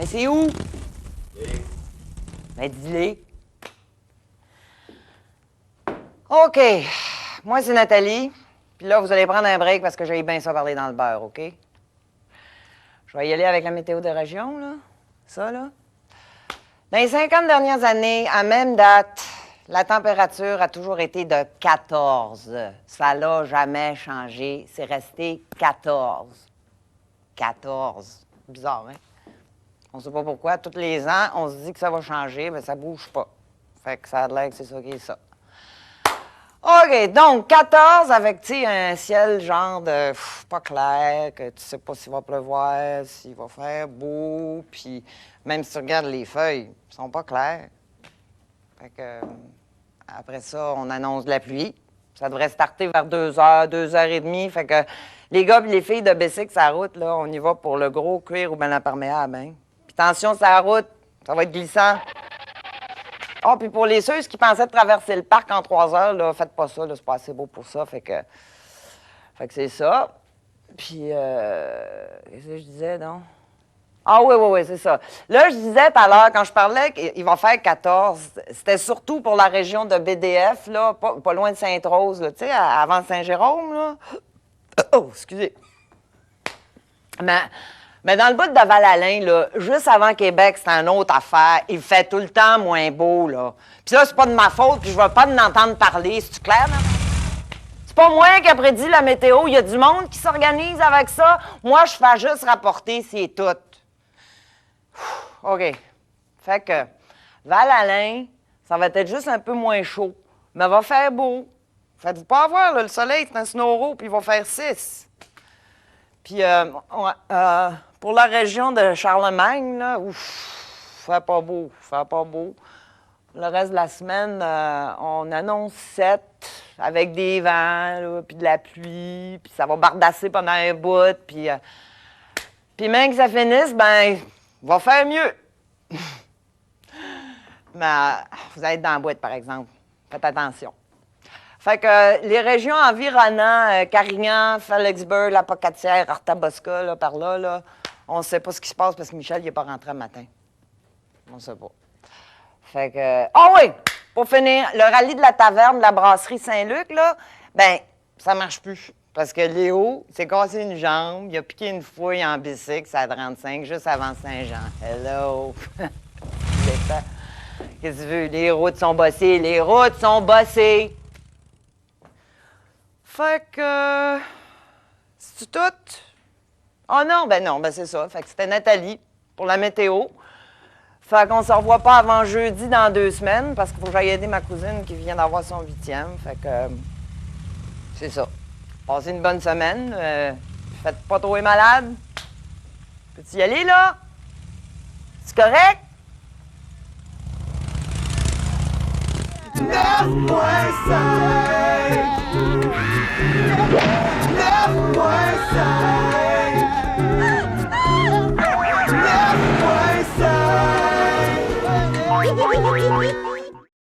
Mais c'est où? Ben, dis-les. OK. Moi, c'est Nathalie. Puis là, vous allez prendre un break parce que j'ai bien ça parler dans le beurre, OK? Je vais y aller avec la météo de région, là. Ça, là. Dans les 50 dernières années, à même date, la température a toujours été de 14. Ça l'a jamais changé. C'est resté 14. 14. Bizarre, hein? On ne sait pas pourquoi. Tous les ans, on se dit que ça va changer, mais ça ne bouge pas. Fait que ça a l'air que c'est ça qui est ça. OK, donc 14 avec, tu sais, un ciel genre de pas clair, que tu sais pas s'il va pleuvoir, s'il va faire beau, puis même si tu regardes les feuilles, ils sont pas claires. Fait que, après ça, on annonce de la pluie. Ça devrait starter vers 2 heures, 2h30. Fait que les gars et les filles de Bessic, sur la route, là, on y va pour le gros cuir ou bien l'imperméable, hein. Puis attention, sur la route, ça va être glissant. Ah, puis pour les ceux qui pensaient de traverser le parc en 3 heures, là, faites pas ça, là, c'est pas assez beau pour ça. Fait que c'est ça. Puis, qu'est-ce que je disais, donc? Ah oui, c'est ça. Là, je disais tout à l'heure, quand je parlais qu'il va faire 14, c'était surtout pour la région de BDF, là, pas loin de Sainte-Rose, tu sais, avant Saint-Jérôme, là. Oh, excusez. Mais dans le bout de Val-Alain, là, juste avant Québec, c'est une autre affaire. Il fait tout le temps moins beau, là. Puis ça, c'est pas de ma faute, puis je veux pas m'entendre parler. C'est-tu clair, là? C'est pas moi qui a prédit la météo. Il y a du monde qui s'organise avec ça. Moi, je fais juste rapporter, c'est tout. OK. Fait que Val-Alain, ça va être juste un peu moins chaud, mais va faire beau. Faites-vous pas avoir, là, le soleil, c'est un snow puis il va faire 6. Puis, pour la région de Charlemagne, là, fait pas beau, fait pas beau. Le reste de la semaine, on annonce 7 avec des vents, puis de la pluie, puis ça va bardasser pendant un bout, puis même que ça finisse, ben, va faire mieux. Mais vous allez être dans la boîte, par exemple. Faites attention. Fait que les régions environnantes, Carignan, Félixburg, La Pocatière, Arthabasca, là, par là, là, on ne sait pas ce qui se passe parce que Michel n'est pas rentré le matin. On ne sait pas. Fait que... Ah oui! Pour finir, le rallye de la taverne de la brasserie Saint-Luc, là, ben, ça marche plus. Parce que Léo s'est cassé une jambe, il a piqué une fouille en bicycle, ça a 35, juste avant Saint-Jean. Hello! Qu'est-ce que tu veux? Les routes sont bossées, les routes sont bossées! Fait que... C'est-tu tout? Oh non, ben c'est ça. Fait que c'était Nathalie pour la météo. Fait qu'on se revoit pas avant jeudi dans 2 semaines parce qu'il faut que j'aille aider ma cousine qui vient d'avoir son 8e. Fait que... c'est ça. Passez une bonne semaine. Faites pas trop les malades. Peux-tu y aller, là? C'est correct? 9.5